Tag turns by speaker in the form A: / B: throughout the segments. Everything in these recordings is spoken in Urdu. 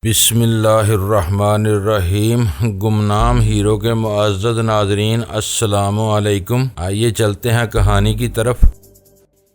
A: بسم اللہ الرحمن الرحیم۔ گمنام ہیرو کے معزز ناظرین، السلام علیکم۔ آئیے چلتے ہیں کہانی کی طرف۔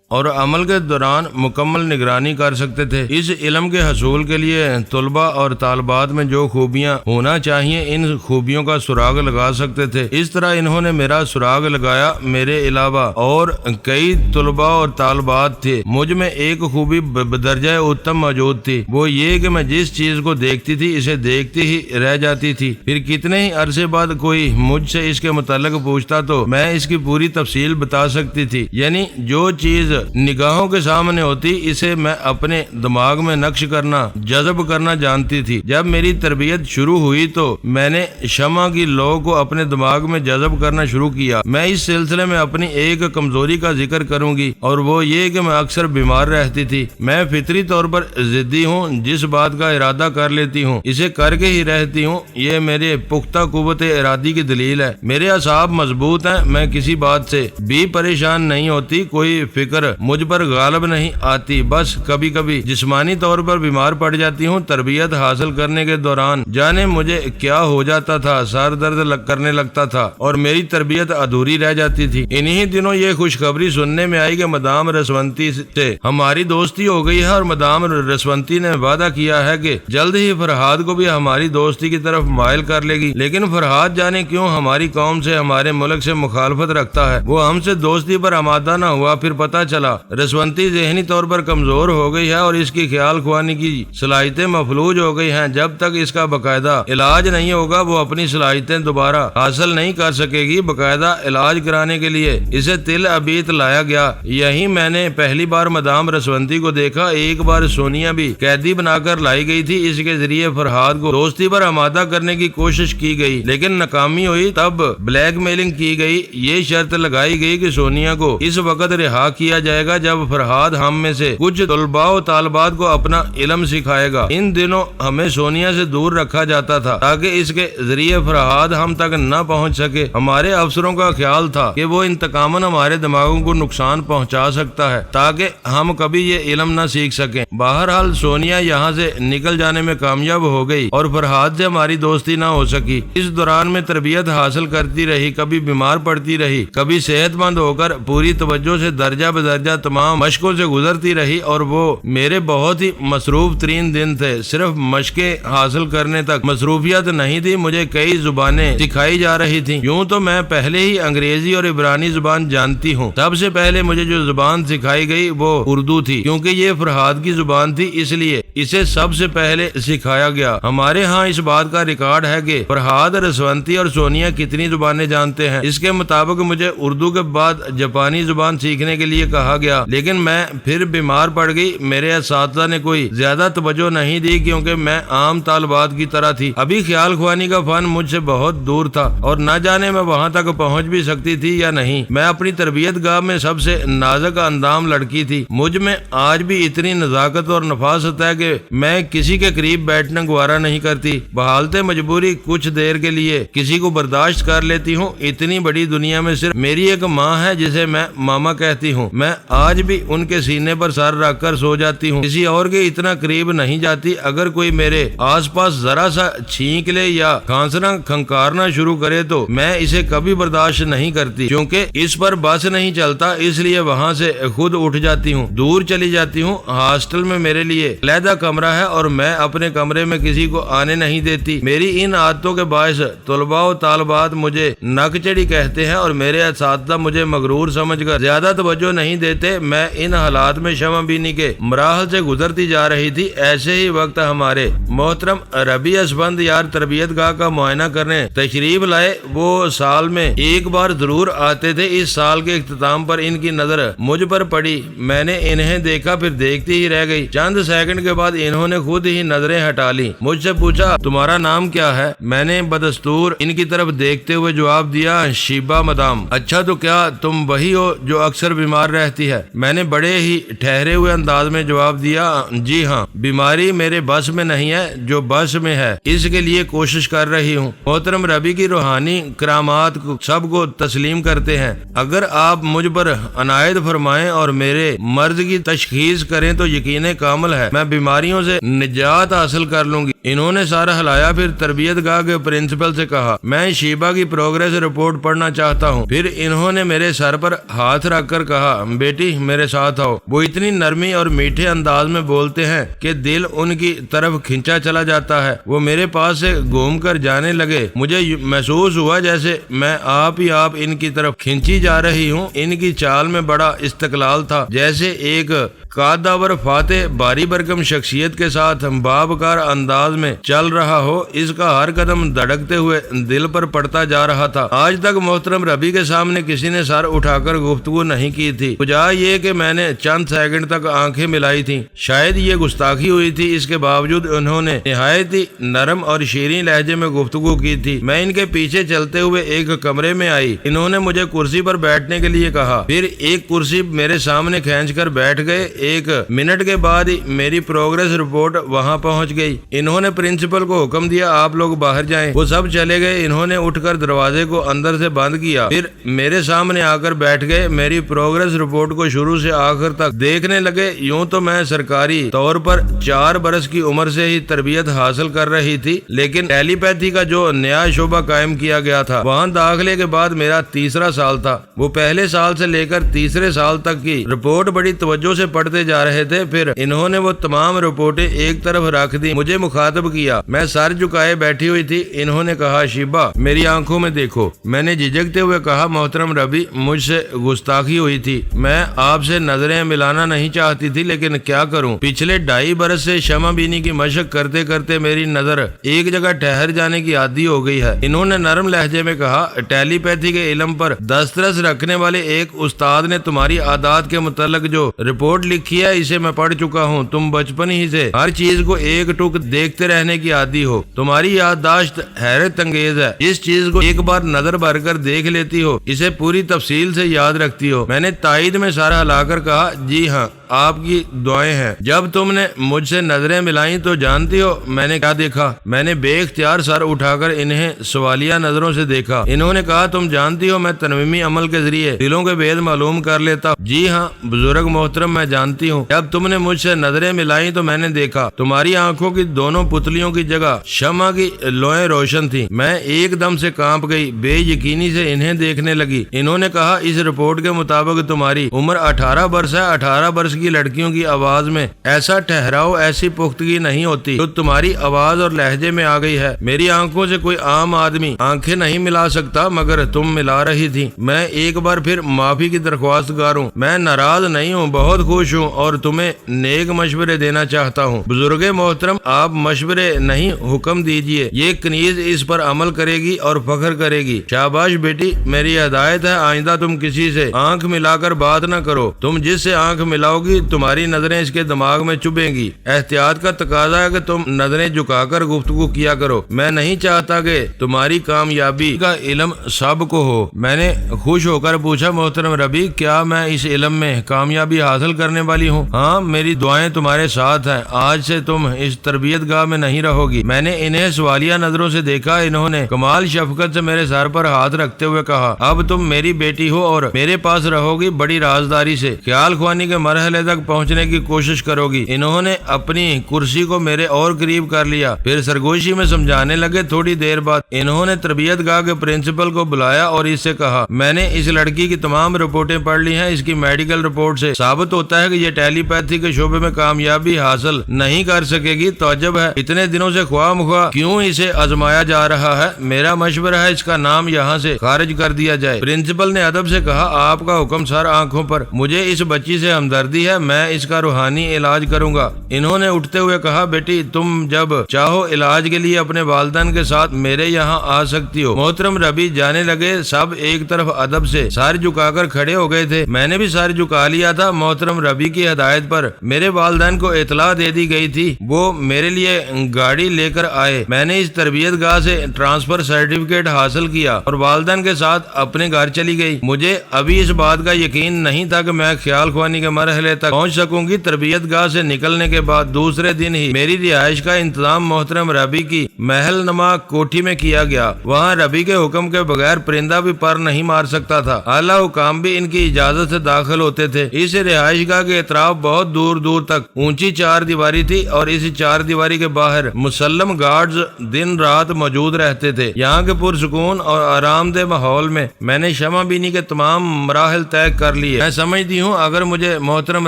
A: اور عمل کے دوران مکمل نگرانی کر سکتے تھے۔ اس علم کے حصول کے لیے طلباء اور طالبات میں جو خوبیاں ہونا چاہیے، ان خوبیوں کا سراغ لگا سکتے تھے۔ اس طرح انہوں نے میرا سراغ لگایا۔ میرے علاوہ اور کئی طلباء اور طالبات تھے۔ مجھ میں ایک خوبی بدرجہ اتم موجود تھی، وہ یہ کہ میں جس چیز کو دیکھتی تھی اسے دیکھتی ہی رہ جاتی تھی۔ پھر کتنے ہی عرصے بعد کوئی مجھ سے اس کے متعلق پوچھتا تو میں اس کی پوری تفصیل بتا سکتی تھی۔ یعنی جو چیز نگاہوں کے سامنے ہوتی، اسے میں اپنے دماغ میں نقش کرنا، جذب کرنا جانتی تھی۔ جب میری تربیت شروع ہوئی تو میں نے شمع کی لو کو اپنے دماغ میں جذب کرنا شروع کیا۔ میں اس سلسلے میں اپنی ایک کمزوری کا ذکر کروں گی، اور وہ یہ کہ میں اکثر بیمار رہتی تھی۔ میں فطری طور پر ضدی ہوں، جس بات کا ارادہ کر لیتی ہوں اسے کر کے ہی رہتی ہوں۔ یہ میرے پختہ قوت ارادی کی دلیل ہے۔ میرے اعصاب مضبوط ہیں، میں کسی بات سے بھی پریشان نہیں ہوتی، کوئی فکر مجھ پر غالب نہیں آتی۔ بس کبھی کبھی جسمانی طور پر بیمار پڑ جاتی ہوں۔ تربیت حاصل کرنے کے دوران جانے مجھے کیا ہو جاتا تھا، سر درد کرنے لگتا تھا اور میری تربیت ادھوری رہ جاتی تھی۔ انہی دنوں یہ خوشخبری سننے میں آئی کہ مدام رسونتی سے ہماری دوستی ہو گئی ہے، اور مدام رسونتی نے وعدہ کیا ہے کہ جلد ہی فرحاد کو بھی ہماری دوستی کی طرف مائل کر لے گی۔ لیکن فرحاد جانے کیوں ہماری قوم سے، ہمارے ملک سے مخالفت رکھتا ہے۔ وہ ہم سے دوستی پر آمادہ نہ ہوا۔ پھر پتہ چلا رسونتی ذہنی طور پر کمزور ہو گئی ہے اور اس کی خیال خوانی کی صلاحیتیں مفلوج ہو گئی ہیں۔ جب تک اس کا باقاعدہ علاج نہیں ہوگا وہ اپنی صلاحیتیں دوبارہ حاصل نہیں کر سکے گی۔ باقاعدہ علاج کرانے کے لیے اسے تل ابیت لایا گیا۔ یہی میں نے پہلی بار مدام رسونتی کو دیکھا۔ ایک بار سونیا بھی قیدی بنا کر لائی گئی تھی۔ اس کے ذریعے فرحاد کو دوستی پر آمادہ کرنے کی کوشش کی گئی، لیکن ناکامی ہوئی۔ تب بلیک میلنگ کی گئی۔ یہ شرط لگائی گئی کہ سونیا کو اس وقت رہا کیا جائے گا جب فرحاد ہم میں سے کچھ طلباء و طالبات کو اپنا علم سکھائے گا۔ ان دنوں ہمیں سونیا سے دور رکھا جاتا تھا تاکہ اس کے ذریعے فرحاد ہم تک نہ پہنچ سکے۔ ہمارے افسروں کا خیال تھا کہ وہ انتقاماً ہمارے دماغوں کو نقصان پہنچا سکتا ہے تاکہ ہم کبھی یہ علم نہ سیکھ سکیں۔ بہرحال سونیا یہاں سے نکل جانے میں کامیاب ہو گئی اور فرحاد سے ہماری دوستی نہ ہو سکی۔ اس دوران میں تربیت حاصل کرتی رہی، کبھی بیمار پڑتی رہی، کبھی صحت مند ہو کر پوری توجہ سے درجہ بدرجہ تمام مشقوں سے گزرتی رہی۔ اور وہ میرے بہت ہی مصروف ترین دن تھے۔ صرف مشقیں حاصل کرنے تک مصروفیت نہیں تھی، مجھے کئی زبانیں سکھائی جا رہی تھیں۔ یوں تو میں پہلے ہی انگریزی اور عبرانی زبان جانتی ہوں۔ سب سے پہلے مجھے جو زبان سکھائی گئی وہ اردو تھی، کیونکہ یہ فرحاد کی زبان تھی، اس لیے اسے سب سے پہلے سکھایا گیا۔ ہمارے ہاں اس بات کا ریکارڈ ہے کہ فرحاد، رسونتی اور سونیا کتنی زبانیں جانتے ہیں۔ اس کے مطابق مجھے اردو کے بعد جاپانی زبان سیکھنے کے لیے کہا گیا، لیکن میں پھر بیمار پڑ گئی۔ میرے اساتذہ نے کوئی زیادہ توجہ نہیں دی کیونکہ میں عام طالبات کی طرح تھی۔ ابھی خیال خوانی کا فن مجھ سے بہت دور تھا اور نہ جانے میں وہاں تک پہنچ بھی سکتی تھی یا نہیں۔ میں اپنی تربیت گاہ میں سب سے نازک اندام لڑکی تھی۔ مجھ میں آج بھی اتنی نزاکت اور نفاست ہے کہ میں کسی کے قریب بیٹھنا گوارا نہیں کرتی۔ بحالت مجبوری کچھ دیر کے لیے کسی کو برداشت کر لیتی ہوں۔ اتنی بڑی دنیا میں صرف میری ایک ماں ہے جسے میں ماما کہتی ہوں۔ میں آج بھی ان کے سینے پر سر رکھ کر سو جاتی ہوں، کسی اور کے اتنا قریب نہیں جاتی۔ اگر کوئی میرے آس پاس ذرا سا چھینک لے یا کھانسنا کھنکارنا شروع کرے تو میں اسے کبھی برداشت نہیں کرتی، کیونکہ اس پر بس نہیں چلتا، اس لیے وہاں سے خود اٹھ جاتی ہوں، دور چلی جاتی ہوں۔ ہاسٹل میں میرے لیے علیحدہ کمرہ ہے اور میں اپنے کمرے میں کسی کو آنے نہیں دیتی۔ میری ان عادتوں کے باعث طلباء و طالبات مجھے نک چڑی کہتے ہیں اور میرے اساتذہ مجھے مغرور سمجھ کر زیادہ توجہ نہیں دیتے۔ میں ان حالات میں شمع بینی کے مراحل سے گزرتی جا رہی تھی۔ ایسے ہی وقت ہمارے محترم ربیع اسفند یار تربیت گاہ کا معائنہ کرنے تشریف لائے۔ وہ سال میں ایک بار ضرور آتے تھے۔ اس سال کے اختتام پر ان کی نظر مجھ پر پڑی۔ میں نے انہیں دیکھا، پھر دیکھتی ہی رہ گئی۔ چند سیکنڈ کے بعد انہوں نے خود ہی نظریں ہٹا لی۔ مجھ سے پوچھا، تمہارا نام کیا ہے؟ میں نے بدستور ان کی طرف دیکھتے ہوئے جواب دیا، شیبہ مدام۔ اچھا، تو کیا تم وہی ہو جو اکثر بیمار رہتی ہے؟ میں نے بڑے ہی ٹھہرے ہوئے انداز میں جواب دیا، جی ہاں، بیماری میرے بس میں نہیں ہے، جو بس میں ہے اس کے لیے کوشش کر رہی ہوں۔ محترم ربیع کی روحانی کرامات سب کو تسلیم کرتے ہیں۔ اگر آپ مجھ پر عنایت فرمائیں اور میرے مرض کی تشخیص کریں تو یقین کامل ہے میں بیماریوں سے نجات حاصل کر لوں گی۔ انہوں نے سر ہلایا، پھر تربیت گاہ کے پرنسپل سے کہا میں شیبہ کی پروگریس رپورٹ پڑھنا چاہتا ہوں۔ پھر انہوں نے میرے سر پر ہاتھ رکھ کر کہا بیٹی میرے ساتھ آؤ۔ وہ اتنی نرمی اور میٹھے انداز میں بولتے ہیں کہ دل ان کی طرف کھینچا چلا جاتا ہے۔ وہ میرے پاس سے گھوم کر جانے لگے، مجھے محسوس ہوا جیسے میں آپ ان کی طرف کھینچی جا رہی ہوں۔ ان کی چال میں بڑا استقلال تھا، جیسے ایک قادور فاتح باری برکم شخصیت کے ساتھ بابکار انداز میں چل رہا ہو۔ اس کا ہر قدم دھڑکتے ہوئے دل پر پڑتا جا رہا تھا۔ آج تک محترم ربی کے سامنے کسی نے سر اٹھا کر گفتگو نہیں کی تھی، بجائے یہ کہ میں نے چند سیکنڈ تک آنکھیں ملائی تھیں۔ شاید یہ گستاخی ہوئی تھی، اس کے باوجود انہوں نے نہایت ہی نرم اور شیریں لہجے میں گفتگو کی تھی۔ میں ان کے پیچھے چلتے ہوئے ایک کمرے میں آئی۔ انہوں نے مجھے کرسی پر بیٹھنے کے لیے کہا، پھر ایک کرسی میرے سامنے کھینچ کر بیٹھ گئے۔ ایک منٹ کے بعد ہی میری پروگریس رپورٹ وہاں پہنچ گئی۔ انہوں نے پرنسپل کو حکم دیا آپ لوگ باہر جائیں۔ وہ سب چلے گئے۔ انہوں نے اٹھ کر دروازے کو اندر سے بند کیا، پھر میرے سامنے آ کر بیٹھ گئے۔ میری پروگریس رپورٹ کو شروع سے آخر تک دیکھنے لگے۔ یوں تو میں سرکاری طور پر 4 برس کی عمر سے ہی تربیت حاصل کر رہی تھی، لیکن ٹیلی پیتھی کا جو نیا شعبہ قائم کیا گیا تھا وہاں داخلے کے بعد میرا تیسرا سال تھا۔ وہ پہلے سال سے لے کر تیسرے سال تک کی رپورٹ بڑی توجہ سے پڑھتے جا رہے تھے۔ پھر انہوں نے وہ تمام رپورٹیں ایک طرف رکھ دی، مجھے مخاطب کیا۔ میں سر جھکائے بیٹھی ہوئی تھی۔ انہوں نے کہا شیبہ میری آنکھوں میں دیکھو۔ میں نے جھجکتے ہوئے کہا محترم ربی مجھ سے گستاخی ہوئی تھی، میں آپ سے نظریں ملانا نہیں چاہتی تھی، لیکن کیا کروں، پچھلے 2.5 برس سے شمع بینی کی مشق کرتے کرتے میری نظر ایک جگہ ٹھہر جانے کی عادی ہو گئی ہے۔ انہوں نے نرم لہجے میں کہا ٹیلی پیتھی کے علم پر دسترس رکھنے والے ایک استاد نے تمہاری عادات کے متعلق جو رپورٹ لکھی ہے اسے میں پڑھ چکا ہوں۔ تم بچپن ہی سے ہر چیز کو ایک ٹک دیکھتے رہنے کی عادی ہو، تمہاری یادداشت حیرت انگیز ہے۔ جس چیز کو ایک بار نظر بھر کر دیکھ لیتی ہو اسے پوری تفصیل سے یاد رکھتی ہو۔ میں نے تائید میں سر ہلا کر کہا جی ہاں آپ کی دعائیں ہیں۔ جب تم نے مجھ سے نظریں ملائیں تو جانتی ہو میں نے کیا دیکھا؟ میں نے بے اختیار سر اٹھا کر انہیں سوالیہ نظروں سے دیکھا۔ انہوں نے کہا تم جانتی ہو میں ترمیمی عمل کے ذریعے دلوں کے بھید معلوم کر لیتا ہوں۔ جی ہاں بزرگ محترم میں جانتی ہوں۔ جب تم نے مجھ سے نظریں ملائیں تو میں نے دیکھا تمہاری آنکھوں کی دونوں پتلیوں کی جگہ شمع کی لوئیں روشن تھی۔ میں ایک دم سے کانپ گئی، بے یقینی سے انہیں دیکھنے لگی۔ انہوں نے کہا اس رپورٹ کے مطابق تمہاری عمر 18 برس ہے۔ 18 برس کی لڑکیوں کی آواز میں ایسا ٹھہراؤ، ایسی پختگی نہیں ہوتی جو تمہاری آواز اور لہجے میں آ گئی ہے۔ میری آنکھوں سے کوئی عام آدمی آنکھیں نہیں ملا سکتا، مگر تم ملا رہی تھی۔ میں ایک بار پھر معافی کی درخواست گار ہوں۔ میں ناراض نہیں ہوں، بہت خوش ہوں اور تمہیں نیک مشورے دینا چاہتا ہوں۔ بزرگ محترم آپ مشورے نہیں حکم دیجئے، یہ کنیز اس پر عمل کرے گی اور فخر کرے گی۔ شاباش بیٹی، میری ہدایت ہے آئندہ تم کسی سے آنکھ ملا کر بات نہ کرو۔ تم جس سے آنکھ ملاؤ گی تمہاری نظریں اس کے دماغ میں چبھیں گی۔ احتیاط کا تقاضا ہے کہ تم نظریں جھکا کر گفتگو کیا کرو۔ میں نہیں چاہتا کہ تمہاری کامیابی کا علم سب کو ہو۔ میں نے خوش ہو کر پوچھا محترم ربی کیا میں اس علم میں کامیابی حاصل کرنے والی ہوں؟ ہاں میری دعائیں تمہارے ساتھ ہیں۔ آج سے تم اس تربیت گاہ میں نہیں رہو گی۔ میں نے انہیں سوالیہ نظروں سے دیکھا۔ انہوں نے کمال شفقت سے میرے سر پر ہاتھ رکھتے ہوئے کہا اب تم میری بیٹی ہو اور میرے پاس رہو گی، بڑی رازداری سے خیال خوانی کے مرحلے تک پہنچنے کی کوشش کرو گی۔ انہوں نے اپنی کرسی کو میرے اور قریب کر لیا، پھر سرگوشی میں سمجھانے لگے۔ تھوڑی دیر بعد انہوں نے تربیت گاہ کے پرنسپل کو بلایا اور اس سے کہا میں نے اس لڑکی کی تمام رپورٹیں پڑھ لی ہیں۔ اس کی میڈیکل رپورٹ سے ثابت ہوتا ہے کہ یہ ٹیلی پیتھی کے شعبے میں کامیابی حاصل نہیں کر سکے گی۔ تعجب ہے اتنے دنوں سے خواہ مخواہ کیوں اسے آزمایا جا رہا ہے۔ میرا مشورہ ہے اس کا نام یہاں سے خارج کر دیا جائے۔ پرنسپل نے ادب سے کہا آپ کا حکم سر۔ آنکھوں پر مجھے اس بچی سے ہمدردی ہے، میں اس کا روحانی علاج کروں گا۔ انہوں نے اٹھتے ہوئے کہا بیٹی تم جب چاہو علاج کے لیے اپنے والدین کے ساتھ میرے یہاں آ سکتی ہو۔ محترم ربی جانے لگے۔ سب ایک طرف ادب سے سر جھکا کر کھڑے ہو گئے تھے۔ میں نے بھی سر جھکا لیا تھا۔ محترم ربی کی ہدایت پر میرے والدین کو اطلاع دے دی گئی تھی، وہ میرے لیے گاڑی لے کر آئے۔ میں نے اس تربیت گاہ سے ٹرانسفر سرٹیفکیٹ حاصل کیا اور والدین کے ساتھ اپنے گھر چلی گئی۔ مجھے ابھی اس بات کا یقین نہیں تھا کہ میں خیال خوانی کے مرحلے مرحلے تک پہنچ سکوں گی۔ تربیت گاہ سے نکلنے کے بعد دوسرے دن ہی میری رہائش کا انتظام محترم ربی کی محل نما کوٹھی میں کیا گیا۔ وہاں ربی کے حکم کے بغیر پرندہ بھی پر نہیں مار سکتا تھا۔ اعلیٰ حکام بھی ان کی اجازت سے داخل ہوتے تھے۔ اس رہائش گاہ کے اطراف بہت دور دور تک اونچی چار دیواری تھی اور اس چار دیواری کے باہر مسلم گارڈز دن رات موجود رہتے تھے۔ یہاں کے پرسکون اور آرام دہ ماحول میں میں نے شمع بینی کے تمام مراحل طے کر لیے۔ میں سمجھتی ہوں اگر مجھے محترم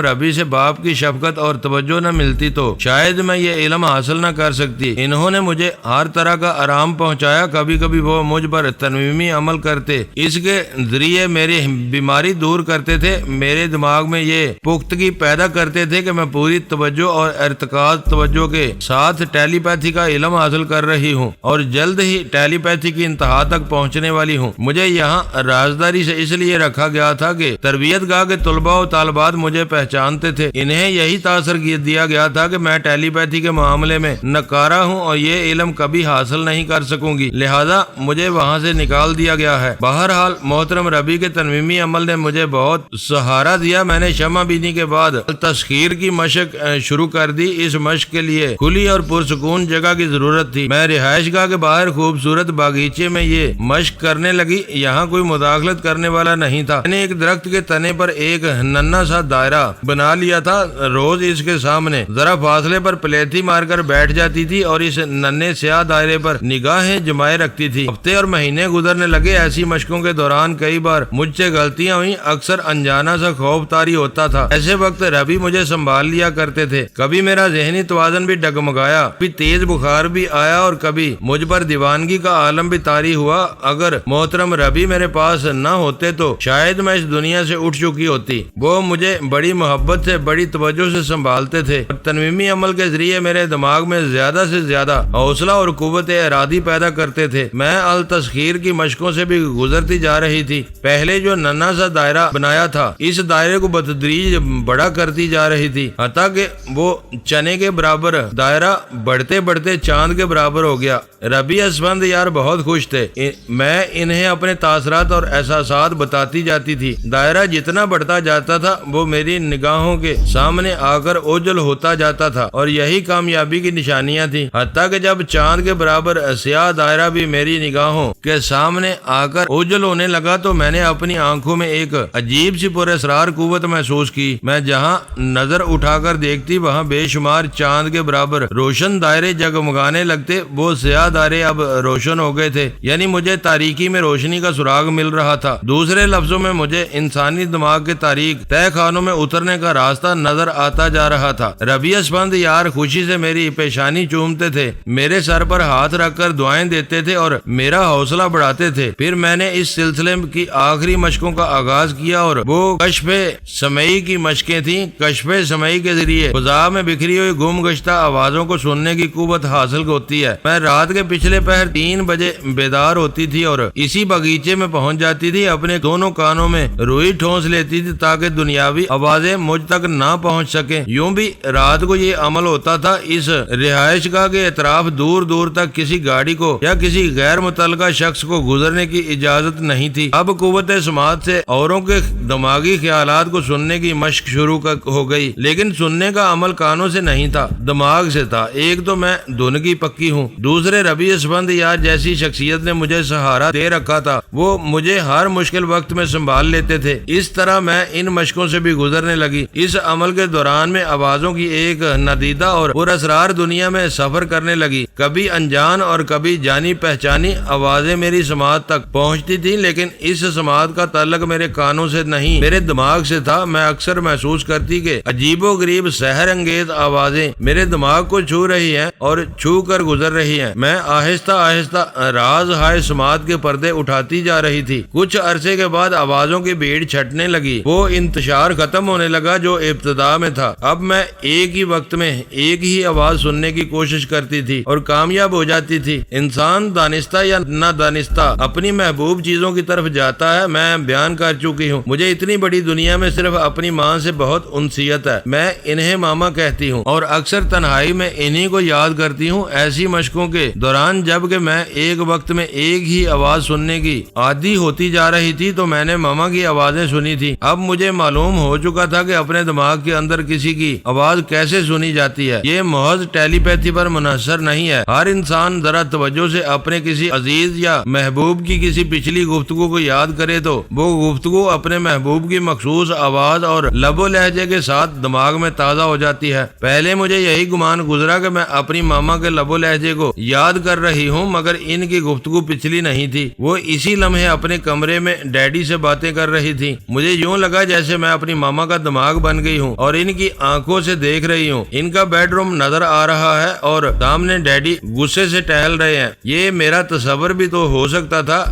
A: ربی سے باپ کی شفقت اور توجہ نہ ملتی تو شاید میں یہ علم حاصل نہ کر سکتی۔ انہوں نے مجھے ہر طرح کا آرام پہنچایا۔ کبھی کبھی وہ مجھ پر تنویمی عمل کرتے، اس کے ذریعے میری بیماری دور کرتے تھے۔ میرے دماغ میں یہ پختگی پیدا کرتے تھے کہ میں پوری توجہ اور ارتکاز توجہ کے ساتھ ٹیلی پیتھی کا علم حاصل کر رہی ہوں اور جلد ہی ٹیلی پیتھی کی انتہا تک پہنچنے والی ہوں۔ مجھے یہاں رازداری سے اس لیے رکھا گیا تھا کہ تربیت گاہ کے طلباء و طالبات مجھے پہچانتے تھے۔ انہیں یہی تاثر دیا گیا تھا کہ میں ٹیلی پیتھی کے معاملے میں ناکارہ ہوں اور یہ علم کبھی حاصل نہیں کر سکوں گی، لہذا مجھے وہاں سے نکال دیا گیا ہے۔ بہرحال محترم ربی کے تنویمی عمل نے مجھے بہت سہارا دیا۔ میں نے شمع بینی کے بعد تسخیر کی مشق شروع کر دی۔ اس مشق کے لیے کھلی اور پرسکون جگہ کی ضرورت تھی۔ میں رہائش گاہ کے باہر خوبصورت باغیچے میں یہ مشق کرنے لگی۔ یہاں کوئی مداخلت کرنے والا نہیں تھا۔ میں نے ایک درخت کے تنے پر ایک ننھا سا دائرہ بنا لیا تھا۔ روز اس کے سامنے ذرا فاصلے پر پلیتھی مار کر بیٹھ جاتی تھی اور اس ننھے سیاہ دائرے پر نگاہیں جمائے رکھتی تھی۔ ہفتے اور مہینے گزرنے لگے۔ ایسی مشقوں کے دوران کئی بار مجھ سے غلطیاں ہوئیں، اکثر انجانہ سا خوف طاری ہوتا تھا۔ ایسے وقت ربی مجھے سنبھال لیا کرتے تھے۔ کبھی میرا ذہنی توازن بھی ڈگمگایا، کبھی تیز بخار بھی آیا اور کبھی مجھ پر دیوانگی کا عالم بھی طاری ہوا۔ اگر محترم ربی میرے پاس نہ ہوتے تو شاید میں اس دنیا سے اٹھ چکی ہوتی۔ وہ مجھے بڑی محبت سے، بڑی توجہ سے سنبھالتے تھے اور تنویمی عمل کے ذریعے میرے دماغ میں زیادہ سے زیادہ حوصلہ اور قوت ارادی پیدا کرتے تھے۔ میں التسخیر کی مشقوں سے بھی گزرتی جا رہی تھی۔ پہلے جو ننھا سا دائرہ بنایا تھا، اس دائرے کو بتدریج بڑا کرتی جا رہی تھی، حتیٰ کہ وہ چنے کے برابر دائرہ بڑھتے بڑھتے چاند کے برابر ہو گیا۔ ربی اسفند یار بہت خوش تھے۔ میں انہیں اپنے تاثرات اور احساسات بتاتی جاتی تھی۔ دائرہ جتنا بڑھتا جاتا تھا وہ میری نگاہوں کے سامنے آ کر اوجل ہوتا جاتا تھا اور یہی کامیابی کی نشانیاں تھیں۔ حتیٰ کہ جب چاند کے برابر سیاہ دائرہ بھی میری نگاہوں کے سامنے آ کر اوجل ہونے لگا تو میں نے اپنی آنکھوں میں ایک عجیب سی پراسرار قوت محسوس کی۔ میں جہاں نظر اٹھا کر دیکھتی وہاں بے شمار چاند کے برابر روشن دائرے جگمگانے لگتے۔ وہ سیاہ دائرے اب روشن ہو گئے تھے، یعنی مجھے تاریکی میں روشنی کا سراغ مل رہا تھا۔ دوسرے لفظوں میں مجھے انسانی دماغ کے تاریک تہہ خانوں میں اترنے کا راستہ نظر آتا جا رہا تھا۔ ربی اسفند یار خوشی سے میری پیشانی چومتے تھے، میرے سر پر ہاتھ رکھ کر دعائیں دیتے تھے اور میرا حوصلہ بڑھاتے تھے۔ پھر میں نے اس سلسلے کی آخری مشقوں کا آغاز کیا اور وہ کشف سمعی کی مشقیں تھیں۔ کشف سمعی کے ذریعے فضا میں بکھری ہوئی گم گشتہ آوازوں کو سننے کی قوت حاصل ہوتی ہے۔ میں رات کے پچھلے پہر 3 بجے بیدار ہوتی تھی اور اسی باغیچے میں پہنچ جاتی تھی۔ اپنے دونوں کانوں میں روئی ٹھونس لیتی تھی تاکہ دنیاوی آوازیں مجھ تک نہ پہنچ سکیں۔ یوں بھی رات کو یہ عمل ہوتا تھا۔ اس رہائش گاہ کے اطراف دور دور تک کسی گاڑی کو یا کسی غیر متعلقہ شخص کو گزرنے کی اجازت نہیں تھی۔ اب قوت سماعت سے اوروں کے دماغی خیالات کو سننے کی مشق شروع ہو گئی، لیکن سننے کا عمل کانوں سے نہیں تھا، دماغ سے تھا۔ ایک تو میں دھن کی پکی ہوں، دوسرے ربی اسفند یار جیسی شخصیت نے مجھے سہارا دے رکھا تھا۔ وہ مجھے ہر مشکل وقت میں سنبھال لیتے تھے۔ اس طرح میں ان مشقوں سے بھی گزرنے لگی۔ اس عمل کے دوران میں آوازوں کی ایک ندیدہ اور پراسرار دنیا میں سفر کرنے لگی۔ کبھی انجان اور کبھی جانی پہچانی آوازیں میری سماعت تک پہنچتی تھی، لیکن اس سماعت کا تعلق میرے کانوں سے نہیں، میرے دماغ سے تھا۔ میں اکثر محسوس کرتی کہ عجیب و غریب سحر انگیز آوازیں میرے دماغ کو چھو رہی ہیں اور چھو کر گزر رہی ہیں۔ میں آہستہ آہستہ راز ہائے سماعت کے پردے اٹھاتی جا رہی تھی۔ کچھ عرصے کے بعد آوازوں کی بھیڑ چھٹنے لگی۔ وہ انتشار ختم ہونے لگا جو ابتدا میں تھا۔ اب میں ایک ہی وقت میں ایک ہی آواز سننے کی کوشش کرتی تھی اور کامیاب ہو جاتی تھی۔ انسان دانستہ یا نہ دانستہ اپنی محبوب چیزوں کی طرف جاتا ہے۔ میں بیان کر چکی ہوں، مجھے اتنی بڑی دنیا میں صرف اپنی ماں سے بہت انسیت ہے۔ میں انہیں ماما کہتی ہوں اور اکثر تنہائی میں انہی کو یاد کرتی ہوں۔ ایسی مشقوں کے دوران جب کہ میں ایک وقت میں ایک ہی آواز سننے کی عادی ہوتی جا رہی تھی تو میں نے ماما کی آوازیں سنی تھی۔ اب مجھے معلوم ہو چکا تھا تھا کہ اپنے دماغ کے اندر کسی کی آواز کیسے سنی جاتی ہے۔ یہ محض ٹیلی پیتھی پر منحصر نہیں ہے۔ ہر انسان ذرا توجہ سے اپنے کسی عزیز یا محبوب کی کسی پچھلی گفتگو کو یاد کرے تو وہ گفتگو اپنے محبوب کی مخصوص آواز اور لب و لہجے کے ساتھ دماغ میں تازہ ہو جاتی ہے۔ پہلے مجھے یہی گمان گزرا کہ میں اپنی ماما کے لب و لہجے کو یاد کر رہی ہوں، مگر ان کی گفتگو پچھلی نہیں تھی۔ وہ اسی لمحے اپنے کمرے میں ڈیڈی سے باتیں کر رہی تھی۔ مجھے یوں لگا جیسے میں اپنی ماما کا دماغ بن گئی ہوں اور ان کی آنکھوں سے دیکھ رہی ہوں۔ ان کا بیڈ روم نظر آ رہا ہے اور سامنے ڈیڈی غصے سے ٹہل رہے ہیں۔ یہ میرا تصور بھی تو ہو سکتا تھا۔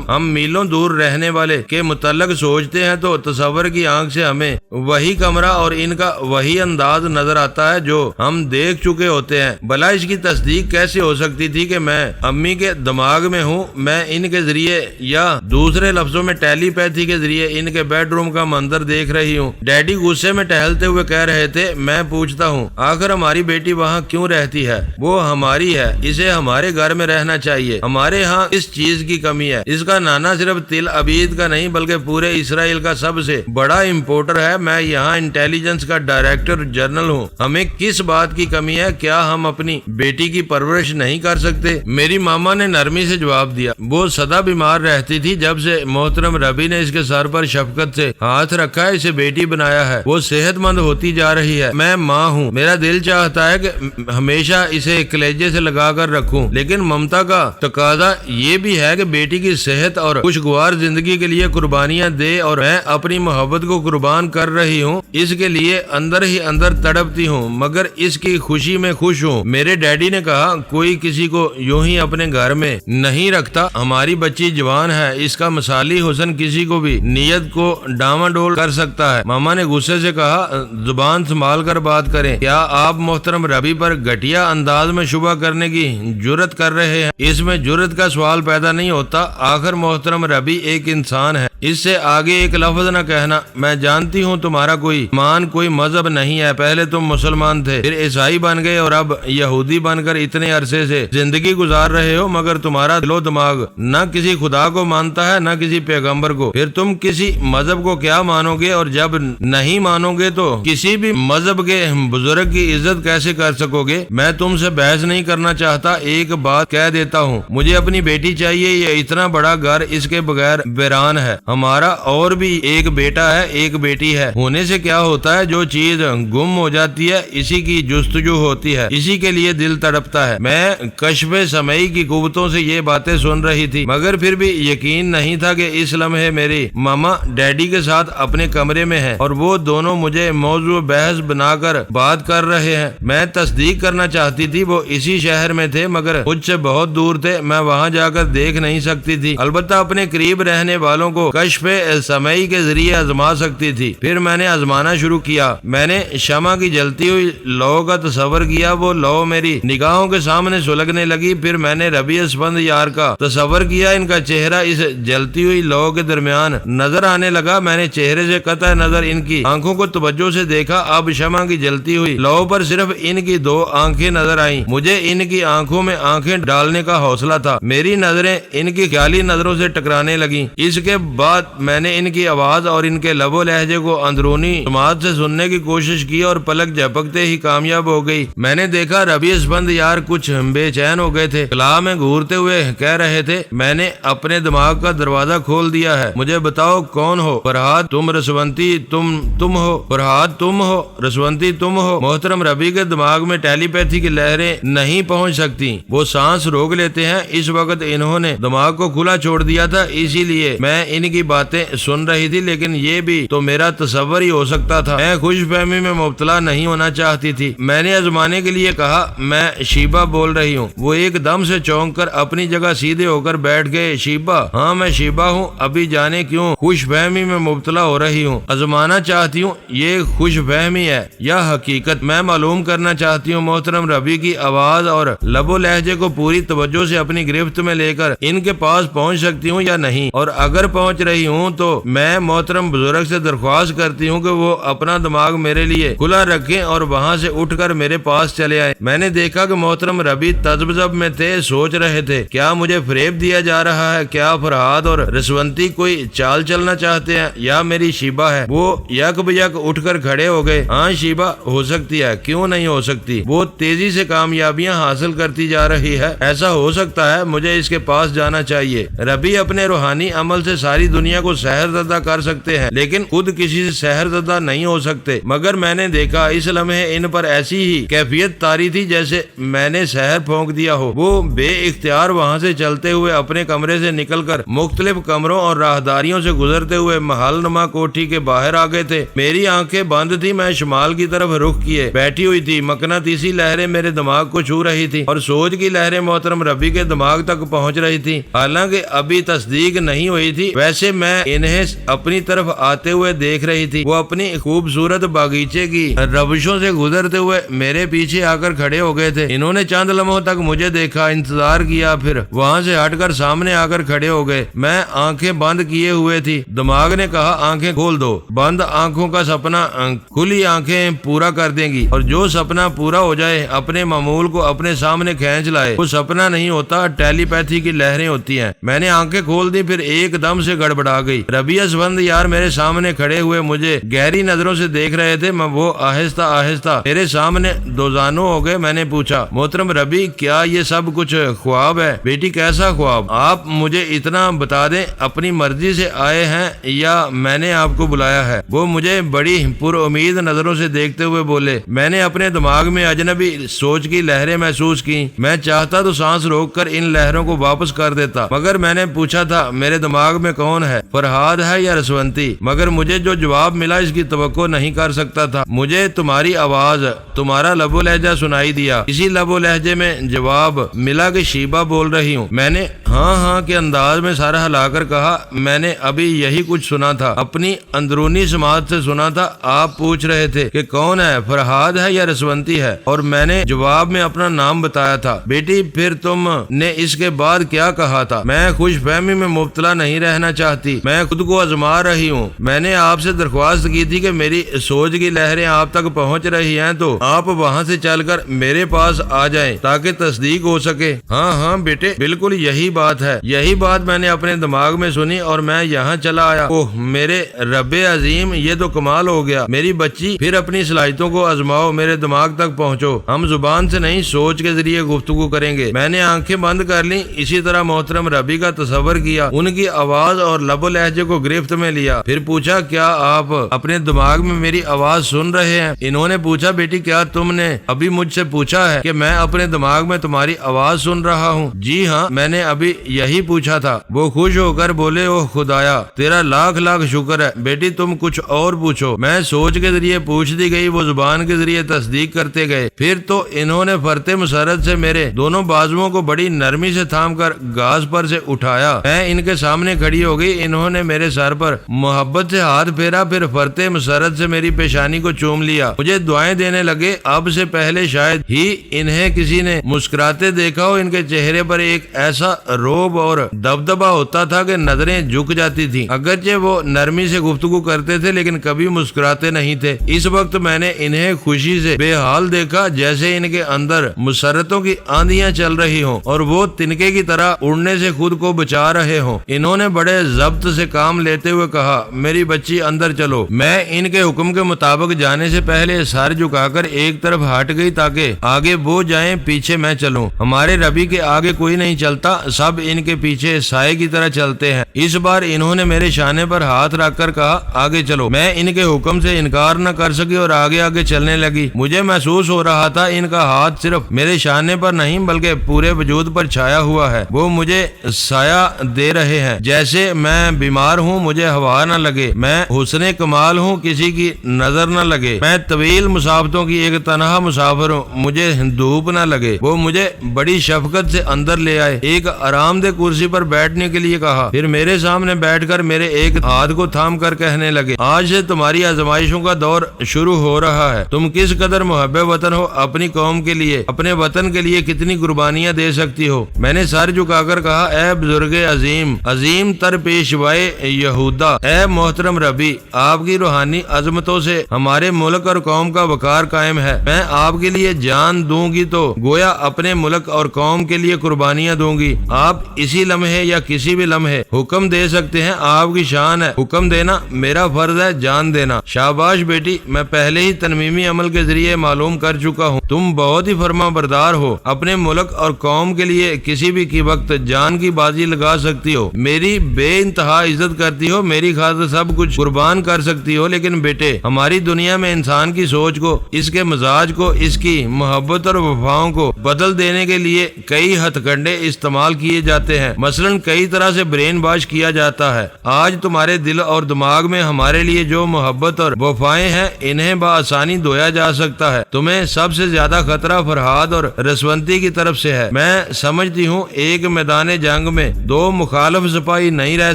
A: ہم میلوں دور رہنے والے کے متعلق سوچتے ہیں تو تصور کی آنکھ سے ہمیں وہی کمرہ اور ان کا وہی انداز نظر آتا ہے جو ہم دیکھ چکے ہوتے ہیں۔ بھلا اس کی تصدیق کیسے ہو سکتی تھی کہ میں امی کے دماغ میں ہوں؟ میں ان کے ذریعے یا دوسرے لفظوں میں ٹیلی پیتھی کے ذریعے ان کے بیڈ روم کا منظر دیکھ رہی ہوں۔ ڈیڈی غصے میں ٹہلتے ہوئے کہہ رہے تھے، میں پوچھتا ہوں آخر ہماری بیٹی وہاں کیوں رہتی ہے؟ وہ ہماری ہے، اسے ہمارے گھر میں رہنا چاہیے۔ ہمارے ہاں اس چیز کی کمی ہے۔ اس کا نانا صرف تل ابید کا نہیں بلکہ پورے اسرائیل کا سب سے بڑا امپورٹر ہے۔ میں یہاں انٹیلیجنس کا ڈائریکٹر جنرل ہوں۔ ہمیں کس بات کی کمی ہے؟ کیا ہم اپنی بیٹی کی پرورش نہیں کر سکتے؟ میری ماما نے نرمی سے جواب دیا۔ وہ سدا بیمار رہتی تھی۔ جب سے محترم ربی نے اس کے سر پر شفقت سے ہاتھ رکھا ہے، اسے بیٹی بنایا ہے، وہ صحت مند ہوتی جا رہی ہے۔ میں ماں ہوں، میرا دل چاہتا ہے کہ ہمیشہ اسے کلیجے سے لگا کر رکھوں، لیکن ممتا کا تقاضا یہ بھی ہے کہ بیٹی کی صحت اور خوشگوار زندگی کے لیے قربانیاں دے، اور میں اپنی محبت کو قربان کر رہی ہوں۔ اس کے لیے اندر ہی اندر تڑپتی ہوں، مگر اس کی خوشی میں خوش ہوں۔ میرے ڈیڈی نے کہا، کوئی کسی کو یوں ہی اپنے گھر میں نہیں رکھتا۔ ہماری بچی جوان ہے، اس کا مثالی حسن کسی کو بھی نیت کو ڈاواڈول کر سکتا ہے۔ ماما نے غصے سے کہا، زبان سنبھال کر بات کریں۔ کیا آپ محترم ربی پر گھٹیا انداز میں شبہ کرنے کی جرت کر رہے ہیں؟ اس میں جرت کا سوال پیدا نہیں ہوتا۔ آخر محترم ربی ایک انسان ہے، اس سے آگے ایک لفظ نہ کہنا۔ میں جانتی ہوں تمہارا کوئی ایمان، کوئی مذہب نہیں ہے۔ پہلے تم مسلمان تھے، پھر عیسائی بن گئے اور اب یہودی بن کر اتنے عرصے سے زندگی گزار رہے ہو، مگر تمہارا دل و دماغ نہ کسی خدا کو مانتا ہے نہ کسی پیغمبر کو۔ پھر تم کسی مذہب کو کیا مانو گے؟ اور جب نہیں مانو گے تو کسی بھی مذہب کے بزرگ کی عزت کیسے کر سکو گے؟ میں تم سے بحث نہیں کرنا چاہتا، ایک بات کہہ دیتا ہوں، مجھے اپنی بیٹی چاہیے۔ یہ اتنا بڑا گھر اس کے بغیر ویران ہے۔ ہمارا اور بھی ایک بیٹا ہے، ایک بیٹی ہے۔ ہونے سے کیا ہوتا ہے؟ جو چیز گم ہو جاتی ہے اسی کی جستجو ہوتی ہے، اسی کے لیے دل تڑپتا ہے۔ میں کشف سمعی کی قوتوں سے یہ باتیں سن رہی تھی، مگر پھر بھی یقین نہیں تھا کہ اس لمحے میری ماما ڈیڈی کے ساتھ اپنے کمرے میں ہیں اور وہ دونوں مجھے موضوع بحث بنا کر بات کر رہے ہیں۔ میں تصدیق کرنا چاہتی تھی وہ اسی شہر میں تھے، مگر مجھ سے بہت دور تھے، میں وہاں جا کر دیکھ نہیں سکتی تھی۔ البتہ اپنے قریب رہنے والوں کو کشف سمعی کے ذریعے آزما سکتی تھی۔ پھر میں نے آزمانا شروع کیا۔ میں نے شمع کی جلتی ہوئی لو کا تصور کیا، وہ لو میری نگاہوں کے سامنے سلگنے لگی۔ پھر میں نے ربی اسفند یار کا تصور کیا، ان کا چہرہ اس جلتی ہوئی لو کے درمیان نظر آنے لگا۔ میں نے چہرے سے قطع نظر ان کی آنکھوں کو توجہ سے دیکھا۔ اب شمع کی جلتی ہوئی لو پر صرف ان کی دو آنکھیں نظر آئیں۔ مجھے ان کی آنکھوں میں آنکھیں ڈالنے کا حوصلہ تھا۔ میری نظریں ان کی خیالی نظروں سے ٹکرانے لگیں۔ اس کے بعد میں نے ان کی آواز اور ان کے لب و لہجے کو اندرونی سماعت سے سننے کی کوشش کی اور پلک جھپکتے ہی کامیاب ہو گئی۔ میں نے دیکھا ربی اسفند یار کچھ بے چین ہو گئے تھے، خلا میں گھورتے ہوئے کہہ رہے تھے، میں نے اپنے دماغ کا دروازہ کھول دیا ہے، مجھے بتاؤ کون ہو؟ فرحاد تم، رسونتی تم ہو؟ فرحاد تم ہو، رسونتی تم ہو؟ محترم ربی کے دماغ میں ٹیلی پیتھی کی لہریں نہیں پہنچ سکتی، وہ سانس روک لیتے ہیں۔ اس وقت انہوں نے دماغ کو کھلا چھوڑ دیا تھا، اسی لیے میں ان کی باتیں سن رہی تھی، لیکن یہ بھی تو میرا تصور ہی ہو سکتا تھا۔ میں خوش فہمی میں مبتلا نہیں ہونا چاہتی تھی۔ میں نے آزمانے کے لیے کہا، میں شیبہ بول رہی ہوں۔ وہ ایک دم سے چونک کر اپنی جگہ سیدھے ہو کر بیٹھ گئے۔ شیبہ؟ ہاں میں شیبہ ہوں۔ ابھی جانے کیوں خوش فہمی میں مبتلا ہو رہی ہوں؟ آزمانا چاہتی ہوں یہ خوش فہمی ہے یا حقیقت؟ میں معلوم کرنا چاہتی ہوں۔ محترم ربی کی آواز اور لب و لہجے کو پوری توجہ سے اپنی گرفت میں لے کر ان کے پاس پہنچ سکتی ہوں یا نہیں، اور اگر پہنچ رہی ہوں تو میں محترم بزرگ سے درخواست کرتی ہوں کہ وہ اپنا دماغ میرے لیے کھلا رکھیں اور وہاں سے اٹھ کر میرے پاس چلے آئے۔ میں نے دیکھا کہ محترم ربی تذبذب میں تھے، سوچ رہے تھے کیا مجھے فریب دیا جا رہا ہے؟ کیا فرحاد اور رسونتی کوئی چال چلنا چاہتے ہیں یا میری شیبہ ہے وہ یک بیک اٹھ کر کھڑے ہو گئے۔ ہاں شیبہ، ہو سکتی ہے، کیوں نہیں ہو سکتی؟ وہ تیزی سے کامیابیاں حاصل کرتی جا رہی ہے، ایسا ہو سکتا ہے، مجھے اس کے پاس جانا چاہیے۔ ربی اپنے روحانی عمل سے ساری دنیا کو سحر زدہ کر سکتے ہیں، لیکن خود کسی سے سحر زدہ نہیں ہو سکتے۔ مگر میں نے دیکھا اس لمحے ان پر ایسی ہی کیفیت طاری تھی جیسے میں نے سحر پھونک دیا ہو۔ وہ بے اختیار وہاں سے چلتے ہوئے اپنے کمرے سے نکل کر مختلف کمروں اور راہداریوں سے گزرتے ہوئے محل نما کوٹھی کے باہر آ گئے تھے۔ میری آنکھیں بند تھی، میں شمال کی طرف رخ کیے بیٹھی ہوئی تھی۔ مقناطیسی لہریں میرے دماغ کو چھو رہی تھی اور سوچ کی لہریں محترم ربی کے دماغ تک پہنچ رہی تھی۔ حالانکہ ابھی تصدیق نہیں ہوئی تھی، ویسے میں انہیں اپنی طرف آتے ہوئے دیکھ رہی تھی۔ وہ اپنی خوبصورت باغیچے کی ربشوں سے گزرتے ہوئے میرے پیچھے آ کر کھڑے ہو گئے تھے۔ انہوں نے چند لمحوں تک مجھے دیکھا، انتظار کیا، پھر وہاں سے ہٹ کر سامنے آ کر کھڑے ہو گئے۔ میں آنکھیں بند کیے ہوئے تھی۔ دماغ نے کہا آنکھیں کھول دو، بند آنکھوں کا سپنا کھلی آنکھیں پورا کر دیں گی، اور جو سپنا پورا ہو جائے اپنے معمول کو اپنے سامنے کھینچ لائے۔ وہ سپنا نہیں ہوتا، ٹیلی پیتھی کی لہریں ہوتی ہیں۔ میں نے آنکھیں کھول دی، پھر ایک دم سے گڑبڑا گئی۔ ربی اسفند یار میرے سامنے کھڑے ہوئے مجھے گہری نظروں سے دیکھ رہے تھے۔ وہ آہستہ آہستہ میرے سامنے دوزانو ہو گئے۔ میں نے پوچھا محترم ربی، کیا یہ سب کچھ خواب ہے؟ بیٹی کیسا خواب؟ آپ مجھے اتنا بتا دیں، اپنی مرضی سے آئے ہیں یا میں نے آپ کو بلایا ہے؟ وہ مجھے بڑی پر امید نظروں سے دیکھتے ہوئے بولے۔ میں نے اپنے دماغ میں اجنبی سوچ کی لہریں محسوس کی۔ میں چاہتا تو سانس روک کر ان لہروں کو واپس کر دیتا، مگر میں نے پوچھا تھا میرے دماغ میں کون ہے، فرہاد ہے یا رسونتی؟ مگر مجھے جو جواب ملا اس کی توقع نہیں کر سکتا تھا۔ مجھے تمہاری آواز، تمہارا لب و لہجہ سنائی دیا۔ اسی لب و لہجے میں جواب ملا کہ شیبہ بول رہی ہوں۔ میں نے ہاں ہاں کے انداز میں سر ہلا کر کہا، میں نے ابھی یہی کچھ سنا تھا، اپنی اندرونی سماعت سے سنا تھا۔ آپ پوچھ رہے تھے کہ کون ہے، فرہاد ہے یا رسونتی ہے، اور میں نے جواب میں اپنا نام بتایا تھا۔ بیٹی پھر تم نے اس کے بعد کیا کہا تھا؟ میں خوش فہمی میں مبتلا نہیں رہنا چاہتی، میں خود کو آزما رہی ہوں۔ میں نے آپ سے درخواست کی تھی کہ میری سوچ کی لہریں آپ تک پہنچ رہی ہیں تو آپ وہاں سے چل کر میرے پاس آ جائیں تاکہ تصدیق ہو سکے۔ ہاں ہاں بیٹے، بالکل یہی بات ہے، یہی بات میں نے اپنے دماغ میں سنی اور میں یہاں چلا آیا۔ اوہ میرے رب عظیم، یہ تو کمال ہو گیا۔ میری بچی، پھر اپنی صلاحیتوں کو آزماؤ، میرے دماغ تک پہنچو۔ ہم زبان سے نہیں، سوچ کے ذریعے گفتگو کریں گے۔ میں نے آنکھیں بند کر لی، اسی طرح محترم ربی کا تصور کیا، ان کی آواز اور لب و لہجے کو گرفت میں لیا۔ پھر پوچھا کیا آپ اپنے دماغ میں میری آواز سن رہے ہیں؟ انہوں نے پوچھا بیٹی کیا تم نے ابھی مجھ سے پوچھا ہے کہ میں اپنے دماغ میں تمہاری آواز سن رہا ہوں؟ جی ہاں، میں نے ابھی یہی پوچھا تھا۔ وہ خوش ہو کر بولے، اوہ خدایا، تیرا لاکھ لاکھ شکر ہے۔ بیٹی تم کچھ اور پوچھو۔ میں سوچ کے ذریعے پوچھ دی گئی، وہ زبان کے ذریعے تصدیق کرتے گئے۔ پھر تو انہوں نے فرتے مسرت سے میرے دونوں بازوؤں کو بڑی نرمی سے تھام کر گاز پر سے اٹھایا۔ میں ان کے سامنے کھڑی ہو گئی۔ انہوں نے میرے سر پر محبت سے ہاتھ پھیرا، پھر فرتے مسرت سے میری پیشانی کو چوم لیا، مجھے دعائیں دینے لگے۔ اب سے پہلے شاید ہی انہیں کسی نے مسکراتے دیکھا ہو۔ ان کے چہرے پر ایک ایسا روب اور دبدبا ہوتا تھا کہ نظریں جھک جاتی تھیں۔ اگرچہ وہ نرمی سے گفتگو کرتے تھے لیکن کبھی مسکراتے نہیں تھے۔ اس وقت میں نے انہیں خوشی سے بے حال دیکھا، جیسے ان کے اندر مسرتوں کی آندیاں چل رہی ہوں اور وہ تنکے کی طرح اڑنے سے خود کو بچا رہے ہوں۔ انہوں نے بڑے ضبط سے کام لیتے ہوئے کہا، میری بچی اندر چلو۔ میں ان کے حکم کے مطابق جانے سے پہلے سر جھکا کر ایک طرف ہٹ گئی تاکہ آگے وہ جائیں، پیچھے میں چلوں۔ ہمارے ربی کے آگے کوئی نہیں چلتا، سب ان کے پیچھے سائے کی طرح چلتے ہیں۔ اس بار انہوں نے میرے شانے پر ہاتھ رکھ کر کہا، آگے چلو۔ میں ان کے حکم سے انکار نہ کر سکی اور آگے آگے چلنے لگی۔ مجھے محسوس ہو رہا تھا ان کا ہاتھ صرف میرے شانے پر نہیں بلکہ پورے وجود پر چھایا ہوا ہے۔ وہ مجھے سایہ دے رہے ہیں، جیسے میں بیمار ہوں مجھے ہوا نہ لگے، میں حسن کمال ہوں کسی کی نظر نہ لگے، میں طویل مسافتوں کی ایک تنہا مسافر ہوں مجھے دھوپ نہ لگے۔ وہ مجھے بڑی شفقت سے اندر لے آئے، ایک آرام دہ کرسی پر بیٹھنے کے لیے کہا، پھر میرے سامنے بیٹھ کر میرے ایک ہاتھ کو تھام کر کہنے لگے، آج سے تمہاری آزمائشوں کا دور شروع ہو رہا ہے۔ تم کس قدر محب وطن ہو، اپنی قوم کے لیے، اپنے وطن کے لیے کتنی قربانیاں دے سکتی ہو۔ میں نے سر جھکا کر کہا، اے بزرگ عظیم، عظیم تر پیشوائے یہودا، اے محترم ربی، آپ کی روحانی عظمتوں سے ہمارے ملک اور قوم کا وقار قائم ہے۔ میں آپ کے لیے جان دوں گی تو گویا اپنے ملک اور قوم کے لیے قربانیاں دوں گی۔ آپ اسی لمحے یا کسی بھی لمحے حکم دے سکتے ہیں، آپ کی شان ہے، حکم دینا میرا فرض ہے جان دینا۔ شاباش بیٹی، میں پہلے ہی تنویمی عمل کے ذریعے معلوم کر چکا ہوں، تم بہت ہی فرما بردار ہو، اپنے ملک اور قوم کے لیے کسی بھی کی وقت جان کی بازی لگا سکتی ہو، میری بے انتہا عزت کرتی ہو، میری خاطر سب کچھ قربان کر سکتی ہو۔ لیکن بیٹے، ہماری دنیا میں انسان کی سوچ کو، اس کے مزاج کو، اس کی محبت اور وفاؤں کو بدل دینے کے لیے کئی ہتھ کنڈے استعمال کیے جاتے ہیں، مثلاً کئی طرح سے برین واش کیا جاتا ہے۔ آج تمہارے دل اور دماغ میں ہمارے لیے جو محبت اور وفائیں ہیں، انہیں بآسانی دھویا جا سکتا ہے۔ تمہیں سب سے زیادہ خطرہ فرحاد اور رسونتی کی طرف سے ہے۔ میں سمجھتی ہوں ایک میدان جنگ میں دو مخالف سپاہی نہیں رہ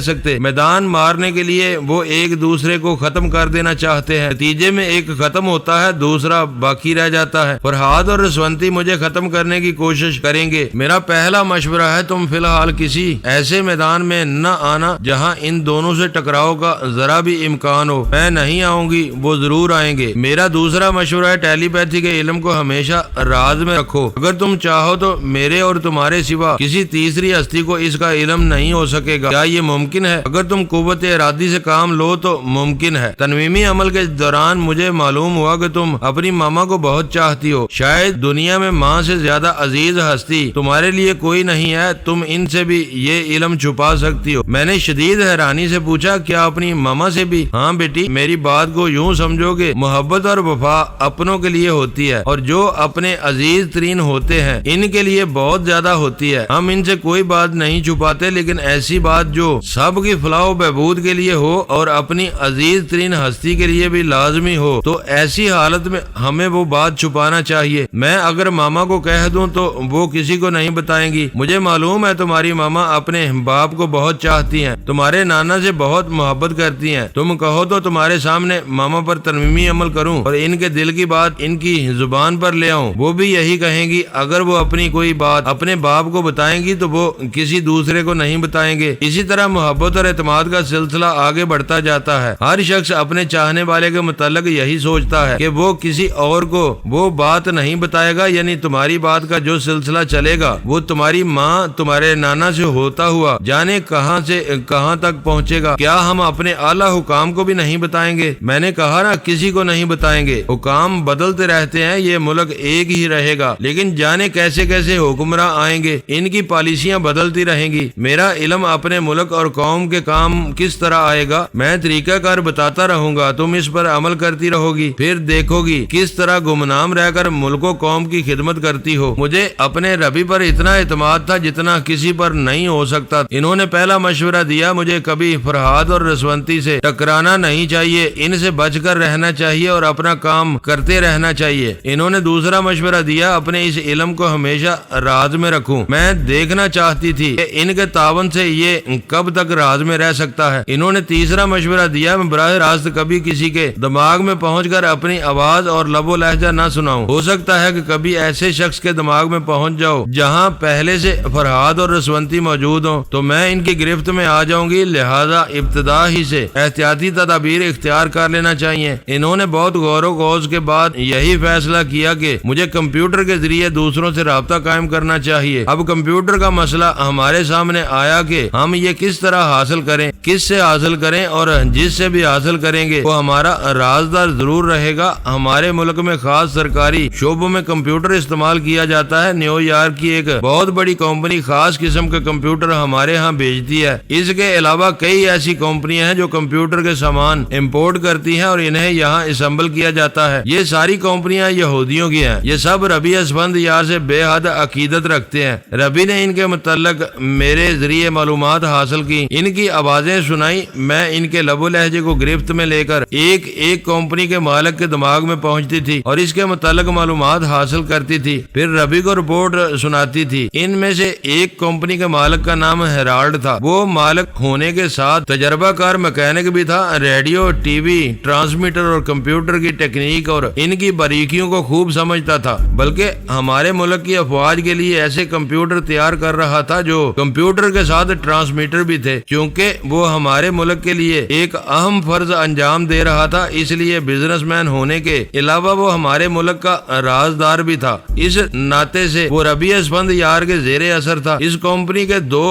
A: سکتے، میدان مارنے کے لیے وہ ایک دوسرے کو ختم کر دینا چاہتے ہیں، نتیجے میں ایک ختم ہوتا ہے، دوسرا باقی رہ جاتا ہے۔ فرحاد اور رسونتی مجھے ختم کرنے کی کوشش کریں گے۔ میرا پہلا مشورہ ہے تم فی الحال کسی ایسے میدان میں نہ آنا جہاں ان دونوں سے ٹکراؤ کا ذرا بھی امکان ہو۔ میں نہیں آؤں گی، وہ ضرور آئیں گے۔ میرا دوسرا مشورہ ہے ٹیلی پیتھی کے علم کو ہمیشہ راز میں رکھو۔ اگر تم چاہو تو میرے اور تمہارے سوا کسی تیسری ہستی کو اس کا علم نہیں ہو سکے گا۔ کیا یہ ممکن ہے؟ اگر تم قوت ارادی سے کام لو تو ممکن ہے۔ تنویمی عمل کے دوران مجھے معلوم ہوا کہ تم اپنی ماما کو بہت چاہتی ہو، شاید دنیا میں ماں سے زیادہ عزیز ہستی تمہارے لیے کوئی نہیں ہے، تم ان سے بھی یہ علم چھپا سکتی ہو۔ میں نے شدید حیرانی سے پوچھا، کیا اپنی ماما سے بھی؟ ہاں بیٹی، میری بات کو یوں سمجھو کہ محبت اور وفا اپنوں کے لیے ہوتی ہے، اور جو اپنے عزیز ترین ہوتے ہیں ان کے لیے بہت زیادہ ہوتی ہے۔ ہم ان سے کوئی بات نہیں چھپاتے، لیکن ایسی بات جو سب کی فلاح و بہبود کے لیے ہو اور اپنی عزیز ترین ہستی کے لیے بھی لازمی ہو، تو ایسی حالت میں ہمیں وہ بات چھپانا چاہیے۔ میں اگر ماما کو کہہ دوں تو وہ کسی کو نہیں بتائیں گی۔ مجھے معلوم ہے تمہاری ماما اپنے باپ کو بہت چاہتی ہیں، تمہارے نانا سے بہت محبت کرتی ہیں۔ تم کہو تو تمہارے سامنے ماما پر تنویمی عمل کروں اور ان کے دل کی بات ان کی زبان پر لے آؤں؟ وہ بھی یہی کہیں گی۔ اگر وہ اپنی کوئی بات اپنے باپ کو بتائیں گی تو وہ کسی دوسرے کو نہیں بتائیں گے۔ اسی طرح محبت اور اعتماد کا سلسلہ آگے بڑھتا جاتا ہے۔ ہر شخص اپنے چاہنے والے کے متعلق یہی سوچتا ہے کہ وہ کسی اور کو وہ بات نہیں بتائے گا، یعنی تمہاری بات کا جو سلسلہ چلے گا وہ تمہاری ماں تمہارے نانا سے ہوتا ہوا جانے کہاں سے کہاں تک پہنچے گا۔ کیا ہم اپنے اعلیٰ حکام کو بھی نہیں بتائیں گے؟ میں نے کہا نا، کسی کو نہیں بتائیں گے۔ حکام بدلتے رہتے ہیں، یہ ملک ایک ہی رہے گا، لیکن جانے کیسے کیسے حکمراں آئیں گے، ان کی پالیسیاں بدلتی رہیں گی۔ میرا علم اپنے ملک اور قوم کے کام کس طرح آئے گا، میں طریقہ کار بتاتا رہوں گا، تم اس پر عمل کرتی رہو گی، پھر دیکھو گی کس طرح گمنام رہ کر ملک و قوم کی خدمت کرتی ہو۔ مجھے اپنے ربی پر اتنا اعتماد تھا جتنا کسی پر نہیں ہو سکتا۔ انہوں نے پہلا مشورہ دیا، مجھے کبھی فرحاد اور رسونتی سے ٹکرانا نہیں چاہیے، ان سے بچ کر رہنا چاہیے اور اپنا کام کرتے رہنا چاہیے۔ انہوں نے دوسرا مشورہ دیا، اپنے اس علم کو ہمیشہ راز میں رکھوں۔ میں دیکھنا چاہتی تھی کہ ان کے تعاون سے یہ کب تک راز میں رہ سکتا ہے۔ انہوں نے تیسرا مشورہ دیا، میں براہ راست کبھی کسی کے دماغ میں پہنچ کر اپنی آواز اور لب و لہجہ نہ سناؤں۔ ہو سکتا ہے کہ کبھی ایسے شخص کے دماغ میں پہنچ جاؤ جہاں پہلے سے فرحاد اور رسونتی موجود ہوں تو میں ان کی گرفت میں آ جاؤں گی، لہذا ابتدا ہی سے احتیاطی تدابیر اختیار کر لینا چاہیے۔ انہوں نے بہت غور و خوض کے بعد یہی فیصلہ کیا کہ مجھے کمپیوٹر کے ذریعے دوسروں سے رابطہ قائم کرنا چاہیے۔ اب کمپیوٹر کا مسئلہ ہمارے سامنے آیا کہ ہم یہ کس طرح حاصل کریں، کس سے حاصل کریں، اور جس سے بھی حاصل کریں گے وہ ہمارا رازدار ضرور رہے گا۔ ہمارے ملک میں خاص سرکاری شعبوں میں کمپیوٹر استعمال کیا جاتا ہے۔ نیو یارک کی ایک بہت بڑی کمپنی خاص قسم کے کمپیوٹر ہمارے ہاں بھیجتی ہے۔ اس کے علاوہ کئی ایسی کمپنیاں ہیں جو کمپیوٹر کے سامان امپورٹ کرتی ہیں اور انہیں یہاں اسمبل کیا جاتا ہے۔ یہ ساری کمپنیاں یہودیوں کی ہیں۔ یہ سب ربی اسفند یار سے بے حد عقیدت رکھتے ہیں۔ ربی نے ان کے متعلق میرے ذریعے معلومات حاصل کی، ان کی آوازیں سنائی، میں ان کے لب و لہجے کو گرفت میں لے کر ایک ایک کمپنی کے مالک کے دماغ میں پہنچتی تھی اور اس کے متعلق معلومات حاصل کرتی تھی، پھر ربی کو رپورٹ سناتی تھی۔ ان میں سے ایک کمپنی کے مالک کا نام ہیرالڈ تھا۔ وہ مالک ہونے کے ساتھ تجربہ کار میکینک بھی تھا، ریڈیو، ٹی وی، ٹرانسمیٹر اور کمپیوٹر کی ٹیکنیک اور ان کی باریکیوں کو خوب سمجھتا تھا، بلکہ ہمارے ملک کی افواج کے لیے ایسے کمپیوٹر تیار کر رہا تھا جو کمپیوٹر کے ساتھ ٹرانسمیٹر بھی تھے۔ کیونکہ وہ ہمارے ملک کے لیے ایک اہم فرض انجام دے رہا تھا، اس لیے بزنس مین ہونے کے علاوہ وہ ہمارے ملک کا رازدار بھی تھا۔ اس ناطے سے وہ ربی اسفند یار کے زیر اثر تھا۔ اس کمپنی کے دو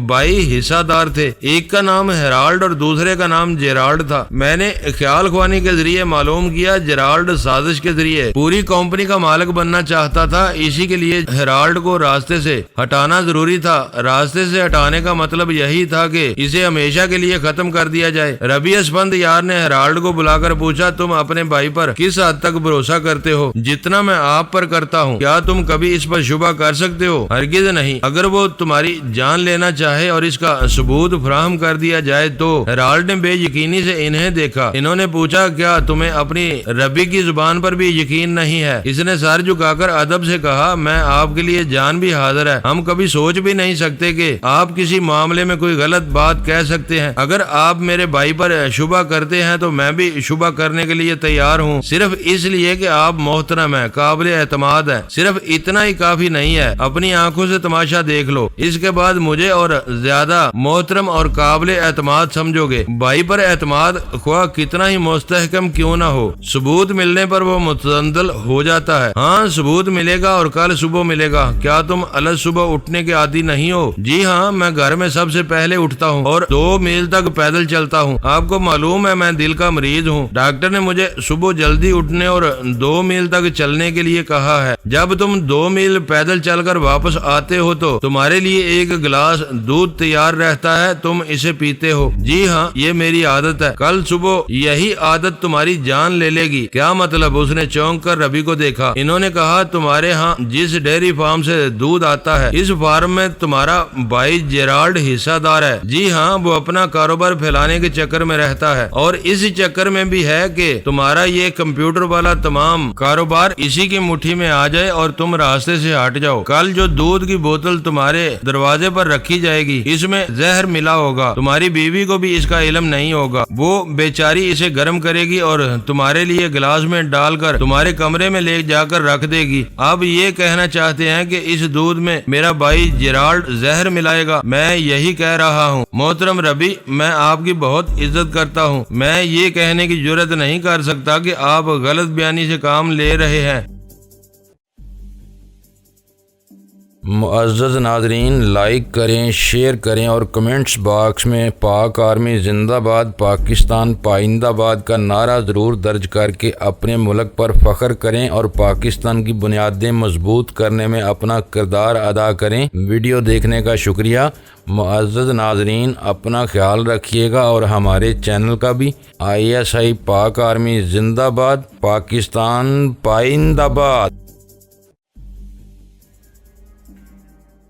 A: بائی حصہ دار تھے، ایک کا نام ہیرالڈ اور دوسرے کا نام جیرالڈ جیرالڈ تھا۔ میں نے خیال خوانی کے ذریعے معلوم کیا جیرالڈ سازش کے ذریعے پوری کمپنی کا مالک بننا چاہتا تھا، اسی کے لیے ہیرالڈ کو راستے سے ہٹانا ضروری تھا۔ راستے سے ہٹانے کا مطلب یہی تھا کہ اسے ہمیشہ کے لیے ختم کر دیا جائے۔ ربی اسفند یار نے ہیرالڈ کو بلا کر پوچھا، تم اپنے بھائی پر کس حد تک بھروسہ کرتے ہو جتنا میں آپ پر کرتا ہوں؟ کیا تم کبھی اس پر شبہ کر سکتے ہو؟ ہرگز نہیں۔ اگر وہ تمہاری جان لینا چاہے اور اس کا ثبوت فراہم کر دیا جائے تو؟ ہیرالڈ نے بے یقینی سے انہیں دیکھا۔ انہوں نے پوچھا، کیا تمہیں اپنی ربی کی زبان پر بھی یقین نہیں ہے؟ اس نے سر جھکا کر ادب سے کہا، میں آپ کے لیے جان بھی حاضر ہے۔ ہم کبھی سوچ بھی نہیں سکتے کہ آپ کسی معاملے میں کوئی غلط بات کہہ سکتے ہیں۔ اگر آپ میرے بھائی پر شبہ کرتے ہیں تو میں بھی شبہ کرنے کے لیے تیار ہوں، صرف اس لیے کہ آپ محترم ہیں، قابل اعتماد ہیں۔ صرف اتنا ہی کافی نہیں ہے، اپنی آنکھوں سے تماشا دیکھ لو، اس کے بعد مجھے اور زیادہ محترم اور قابل اعتماد سمجھو گے۔ بھائی پر اعتماد خواہ کتنا ہی مستحکم کیوں نہ ہو، ثبوت ملنے پر وہ متزلزل ہو جاتا ہے۔ ہاں، ثبوت ملے گا اور کل صبح ملے گا۔ کیا تم الگ صبح اٹھنے کے عادی نہیں ہو؟ جی ہاں، میں گھر میں سب سے پہلے اٹھتا ہوں اور 2 میل تک پیدل چلتا ہوں۔ آپ کو معلوم ہے میں دل کا مریض ہوں، ڈاکٹر نے مجھے صبح جلدی اٹھنے اور 2 میل تک چلنے کے لیے کہا ہے۔ جب تم 2 میل پیدل چل کر واپس آتے ہو تو تمہارے لیے ایک گلاس دودھ تیار رہتا ہے، تم اسے پیتے ہو۔ جی ہاں، یہ میری عادت ہے۔ کل صبح یہی عادت تمہاری جان لے لے گی۔ کیا مطلب؟ اس نے چونک کر ربی کو دیکھا۔ انہوں نے کہا، تمہارے ہاں جس ڈیری فارم سے دودھ آتا ہے اس فارم میں تمہارا بھائی جیرالڈ حصہ دار ہے۔ جی ہاں، وہ اپنا کاروبار پھیلانے کے چکر میں رہتا ہے اور اس چکر میں بھی ہے کہ تمہارا یہ کمپیوٹر والا تمام کاروبار اسی کی مٹھی میں آ جائے اور تم راستے سے ہٹ جاؤ۔ کل جو دودھ کی بوتل تمہارے دروازے پر رکھی جائے گی اس میں زہر ملا ہوگا، تمہاری بیوی کو بھی اس کا علم نہیں ہوگا۔ وہ بیچاری اسے گرم کرے گی اور تمہارے لیے گلاس میں ڈال کر تمہارے کمرے میں لے جا کر رکھ دے گی۔ آپ یہ کہنا چاہتے ہیں کہ اس دودھ میں میرا بھائی جیرالڈ زہر ملائے گا؟ میں یہی کہہ رہا ہوں محترم ربی، میں آپ کی بہت عزت کرتا ہوں، میں یہ کہنے کی جرات نہیں کر سکتا کہ آپ غلط بیانی سے کام لے رہے ہیں۔
B: معزز ناظرین، لائک کریں، شیئر کریں اور کمنٹس باکس میں پاک آرمی زندہ باد، پاکستان پائندہ باد کا نعرہ ضرور درج کر کے اپنے ملک پر فخر کریں اور پاکستان کی بنیادیں مضبوط کرنے میں اپنا کردار ادا کریں۔ ویڈیو دیکھنے کا شکریہ۔ معزز ناظرین، اپنا خیال رکھیے گا اور ہمارے چینل کا بھی۔ ISI پاک آرمی زندہ باد، پاکستان پائندہ باد۔